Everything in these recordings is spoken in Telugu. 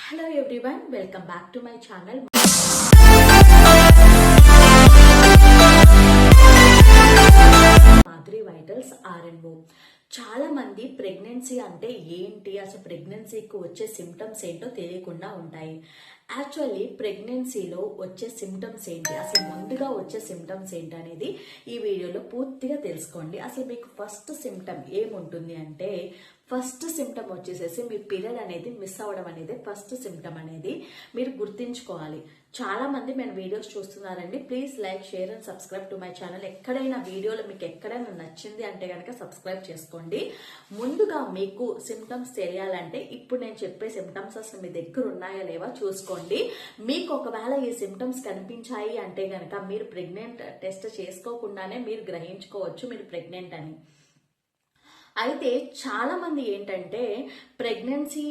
Hello everyone, welcome back to my channel. Madhuri vitals RNO. చాలా మంది ప్రెగ్నెన్సీ అంటే ఏంటి, అసలు ప్రెగ్నెన్సీకి వచ్చే సిమ్టమ్స్ ఏంటో తెలియకుండా ఉంటాయి. యాక్చువల్లీ ప్రెగ్నెన్సీలో వచ్చే సిమ్టమ్స్ ఏంటి, అసలు ముందుగా వచ్చే సిమ్టమ్స్ ఏంటి అనేది ఈ వీడియోలో పూర్తిగా తెలుసుకోండి. అసలు మీకు ఫస్ట్ సిమ్టమ్ ఏముంటుంది అంటే, ఫస్ట్ సిమ్టమ్ వచ్చేసేసి మీ పీరియడ్ అనేది మిస్ అవ్వడం అనేది ఫస్ట్ సిమ్టమ్ అనేది మీరు గుర్తించుకోవాలి. చాలా మంది మన వీడియోస్ చూస్తున్నారండి. Please like, share and subscribe to my channel. ఎక్కడైనా వీడియోలో మీకు ఎక్కడైనా నచ్చింది అంటే కనుక సబ్స్క్రైబ్ చేసుకోండి. ముందుగా మీకు సిమ్టమ్స్ తెలియాలంటే ఇప్పుడు నేను చెప్పే సిమ్టమ్స్ అసలు మీ దగ్గర ఉన్నాయా లేవా చూసుకోండి. మీకు ఒకవేళ ఈ సిమ్టమ్స్ కనిపించాయి అంటే కనుక మీరు ప్రెగ్నెంట్ టెస్ట్ చేసుకోకుండానే మీరు గ్రహించుకోవచ్చు మీరు ప్రెగ్నెంట్ అని. అయితే చాలా మంది ఏంటంటే ప్రెగ్నెన్సీ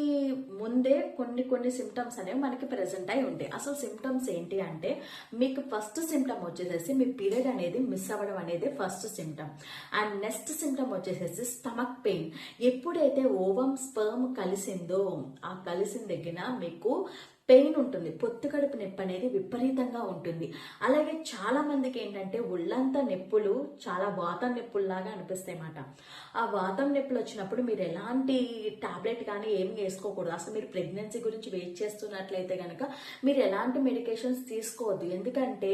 ముందే కొన్ని సిమ్టమ్స్ అనేవి మనకి ప్రెజెంట్ అయి ఉంటాయి. అసలు సిమ్టమ్స్ ఏంటి అంటే, మీకు ఫస్ట్ సిమ్టమ్ వచ్చేసేసి మీ పీరియడ్ అనేది మిస్ అవ్వడం అనేది first symptom. And next symptom వచ్చేసేసి స్టమక్ పెయిన్. ఎప్పుడైతే ఓవం స్పర్మ్ కలిసిందో ఆ కలిసిన దగ్గర మీకు పెయిన్ ఉంటుంది, పొత్తు కడుపు నొప్పి అనేది విపరీతంగా ఉంటుంది. అలాగే చాలా మందికి ఏంటంటే ఒళ్ళంతా నొప్పులు చాలా వాతం నొప్పుల్లాగా అనిపిస్తాయి అన్నమాట. ఆ వాతం నొప్పులు వచ్చినప్పుడు మీరు ఎలాంటి టాబ్లెట్ కానీ ఏం వేసుకోకూడదు. అసలు మీరు ప్రెగ్నెన్సీ గురించి వెయిట్ చేస్తున్నట్లయితే కనుక మీరు ఎలాంటి మెడికేషన్స్ తీసుకోవద్దు. ఎందుకంటే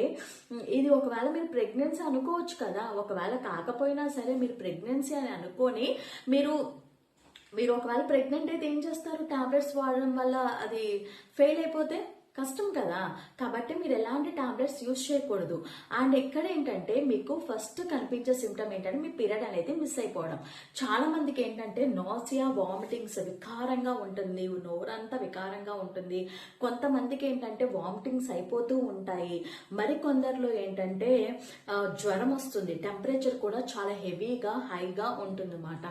ఇది ఒకవేళ మీరు ప్రెగ్నెన్సీ అనుకోవచ్చు కదా, ఒకవేళ కాకపోయినా సరే మీరు ప్రెగ్నెన్సీ అని అనుకొని మీరు ఒకవేళ ప్రెగ్నెంట్ అయితే ఏం చేస్తారు, టాబ్లెట్స్ వాడడం వల్ల అది ఫెయిల్ అయిపోతే కష్టం కదా. కాబట్టి మీరు ఎలాంటి టాబ్లెట్స్ యూజ్ చేయకూడదు. అండ్ ఎక్కడ ఏంటంటే మీకు ఫస్ట్ కనిపించే సిమ్టమ్ ఏంటంటే మీ పీరియడ్ అనేది మిస్ అయిపోవడం. చాలా మందికి ఏంటంటే నాసియా, వామిటింగ్స్ వికారంగా ఉంటుంది, నోరంతా వికారంగా ఉంటుంది. కొంతమందికి ఏంటంటే వామిటింగ్స్ అయిపోతూ ఉంటాయి. మరికొందరిలో ఏంటంటే జ్వరం వస్తుంది, టెంపరేచర్ కూడా చాలా హెవీగా హైగా ఉంటుంది అన్నమాట.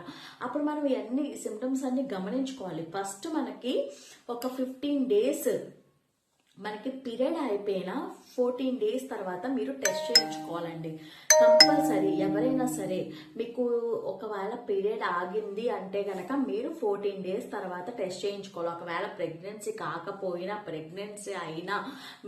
అప్పుడు మనం ఇవన్నీ సిమ్టమ్స్ అన్ని గమనించుకోవాలి. ఫస్ట్ మనకి ఒక 15 days మనకి పీరియడ్ అయిపోయిన 14 days తర్వాత మీరు టెస్ట్ చేయించుకోవాలండి కంపల్సరీ. ఎవరైనా సరే మీకు ఒకవేళ పీరియడ్ ఆగింది అంటే కనుక మీరు 14 days తర్వాత టెస్ట్ చేయించుకోవాలి. ఒకవేళ ప్రెగ్నెన్సీ కాకపోయినా ప్రెగ్నెన్సీ అయినా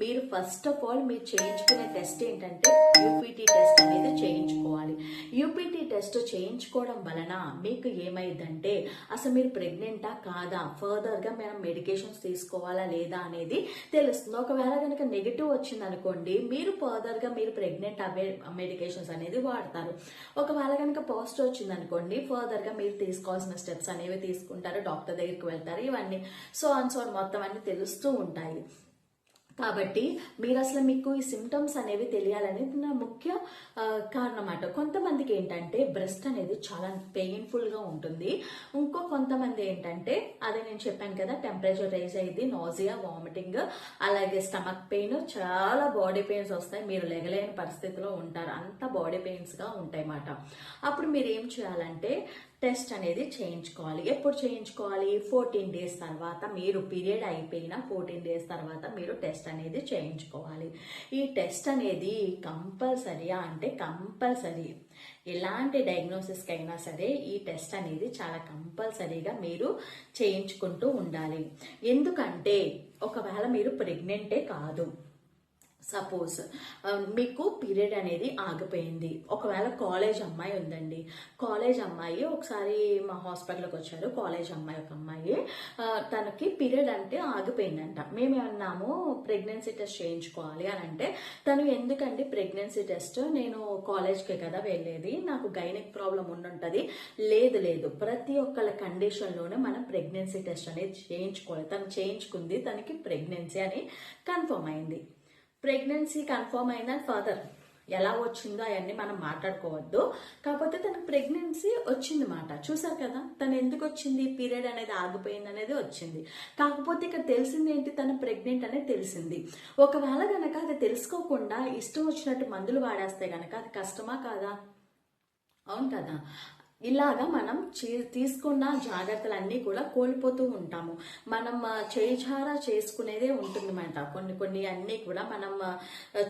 మీరు ఫస్ట్ ఆఫ్ ఆల్ మీరు చేయించుకునే టెస్ట్ ఏంటంటే యూపీటీ టెస్ట్ అనేది చేయించుకోవాలి. యూపీటీ టెస్ట్ చేయించుకోవడం వలన మీకు ఏమైందంటే అసలు మీరు ప్రెగ్నెంటా కాదా, ఫర్దర్గా మనం మెడికేషన్స్ తీసుకోవాలా లేదా అనేది తెలుస్తుంది. ఒకవేళ కనుక నెగిటివ్ వచ్చింది అనుకోండి, మీరు ఫర్దర్గా మీరు ప్రెగ్నెంట్ అవే మెడికేషన్స్ అనేది వాడతారు. ఒకవేళ కనుక పాజిటివ్ వచ్చింది అనుకోండి, ఫర్దర్గా మీరు తీసుకోవాల్సిన స్టెప్స్ అనేవి తీసుకుంటారు, డాక్టర్ దగ్గరికి వెళ్తారు. ఇవన్నీ సో మొత్తం అన్ని తెలుస్తూ ఉంటాయి. కాబట్టి మీరు అసలు మీకు ఈ సిమ్టమ్స్ అనేవి తెలియాలనేది నా ముఖ్య కారణం అన్నమాట. కొంతమందికి ఏంటంటే బ్రెస్ట్ అనేది చాలా పెయిన్ఫుల్గా ఉంటుంది. ఇంకో కొంతమంది ఏంటంటే అదే నేను చెప్పాను కదా, టెంపరేచర్ రైజ్ అయ్యింది, నాజియా, వామిటింగ్, అలాగే స్టమక్ పెయిన్, చాలా బాడీ పెయిన్స్ వస్తాయి, మీరు లెగలేని పరిస్థితిలో ఉంటారు, అంత బాడీ పెయిన్స్గా ఉంటాయి అన్నమాట. అప్పుడు మీరు ఏం చేయాలంటే టెస్ట్ అనేది చేయించుకోవాలి. ఎప్పుడు చేయించుకోవాలి, 14 days తర్వాత, మీరు పీరియడ్ అయిపోయిన 14 days తర్వాత మీరు టెస్ట్ అనేది చేయించుకోవాలి. ఈ టెస్ట్ అనేది కంపల్సరీయా అంటే కంపల్సరీ. ఎలాంటి డయాగ్నోసిస్కి అయినా సరే ఈ టెస్ట్ అనేది చాలా కంపల్సరీగా మీరు చేయించుకుంటూ ఉండాలి. ఎందుకంటే ఒకవేళ మీరు ప్రెగ్నెంటే కాదు, సపోజ్ మీకు పీరియడ్ అనేది ఆగిపోయింది, ఒకవేళ కాలేజ్ అమ్మాయి ఉందండి, కాలేజ్ అమ్మాయి ఒకసారి మా హాస్పిటల్కి వచ్చారు, కాలేజ్ అమ్మాయి, ఒక అమ్మాయి, తనకి పీరియడ్ అంటే ఆగిపోయిందంట. మేము అన్నాము ప్రెగ్నెన్సీ టెస్ట్ చేయించుకోవాలి అని అంటే, తను ఎందుకండి ప్రెగ్నెన్సీ టెస్ట్, నేను కాలేజ్కి కదా వెళ్ళేది, నాకు గైనిక్ ప్రాబ్లం ఉండుంటుంది. లేదు, ప్రతి ఒక్కళ్ళ కండిషన్లోనే మనం ప్రెగ్నెన్సీ టెస్ట్ అనేది చేయించుకోవాలి. తను చేయించుకుంది, తనకి ప్రెగ్నెన్సీ అని కన్ఫర్మ్ అయింది. ప్రెగ్నెన్సీ కన్ఫర్మ్ అయిందని ఫర్దర్ ఎలా వచ్చిందో అవన్నీ మనం మాట్లాడుకోవద్దు. కాకపోతే తనకు ప్రెగ్నెన్సీ వచ్చింది మాట. చూసారు కదా తను ఎందుకు వచ్చింది, పీరియడ్ అనేది ఆగిపోయింది అనేది వచ్చింది. కాకపోతే ఇక్కడ తెలిసింది ఏంటి, తను ప్రెగ్నెంట్ అనేది తెలిసింది. ఒకవేళ కనుక అది తెలుసుకోకుండా ఇష్టం వచ్చినట్టు మందులు వాడేస్తే కనుక అది కష్టమా కాదా? అవును కదా. ఇలాగా మనం తీసుకున్న జాగ్రత్తలన్నీ కూడా కోల్పోతూ ఉంటాము. మనం చేజారా చేసుకునేదే ఉంటుందన్నమాట. కొన్ని అన్నీ కూడా మనం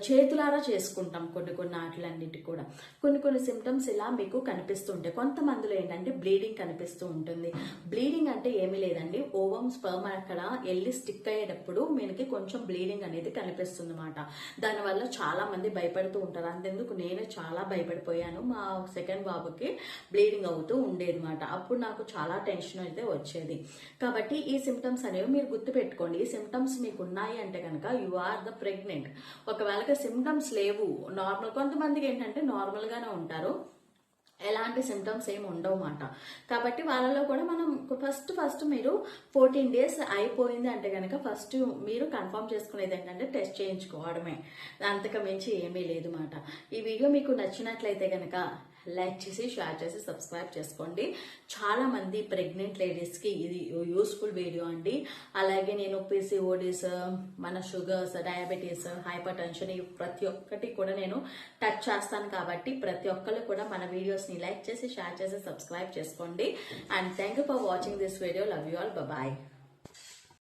చేతులారా చేసుకుంటాం. కొన్ని ఆటలన్నిటి కూడా కొన్ని సిమ్టమ్స్ ఇలా మీకు కనిపిస్తుంటాయి. కొంతమందిలో ఏంటంటే బ్లీడింగ్ కనిపిస్తూ ఉంటుంది. బ్లీడింగ్ అంటే ఏమీ లేదండి, ఓవం స్పర్మ్ అక్కడ వెళ్ళి స్టిక్ అయ్యేటప్పుడు మనకి కొంచెం బ్లీడింగ్ అనేది కనిపిస్తుంది అన్నమాట. దానివల్ల చాలా మంది భయపడుతూ ఉంటారు. అంతెందుకు నేను చాలా భయపడిపోయాను. మా సెకండ్ బాబుకి బ్లీడింగ్ అవుతూ ఉండేది అనమాట. అప్పుడు నాకు చాలా టెన్షన్ అయితే వచ్చేది. కాబట్టి ఈ సిమ్టమ్స్ అనేవి మీరు గుర్తుపెట్టుకోండి. ఈ సిమ్టమ్స్ మీకు ఉన్నాయి అంటే కనుక యు ఆర్ ద ప్రెగ్నెంట్. ఒకవేళ సిమ్టమ్స్ లేవు, నార్మల్, కొంతమందికి ఏంటంటే నార్మల్ గానే ఉంటారు, ఎలాంటి సిమ్టమ్స్ ఏమి ఉండవు మాట. కాబట్టి వాళ్ళలో కూడా మనం ఫస్ట్ మీరు 14 days అయిపోయింది అంటే కనుక ఫస్ట్ మీరు కన్ఫర్మ్ చేసుకునేది ఏంటంటే టెస్ట్ చేయించుకోవడమే. అంతకు మించి ఏమీ లేదు మాట. ఈ వీడియో మీకు నచ్చినట్లయితే కనుక లైక్ చేసి, షేర్ చేసి, సబ్స్క్రైబ్ చేసుకోండి. చాలా మంది ప్రెగ్నెంట్ లేడీస్కి ఇది యూస్ఫుల్ వీడియో అండి. అలాగే నేను పీసీఓడీస్, మన షుగర్స్, డయాబెటీస్, హైపర్ టెన్షన్ ప్రతి ఒక్కటి కూడా నేను టచ్ చేస్తాను. కాబట్టి ప్రతి ఒక్కరు కూడా మన వీడియోస్ని లైక్ చేసి, షేర్ చేసి, సబ్స్క్రైబ్ చేసుకోండి. And thank you for watching this video. Love you all. Bye.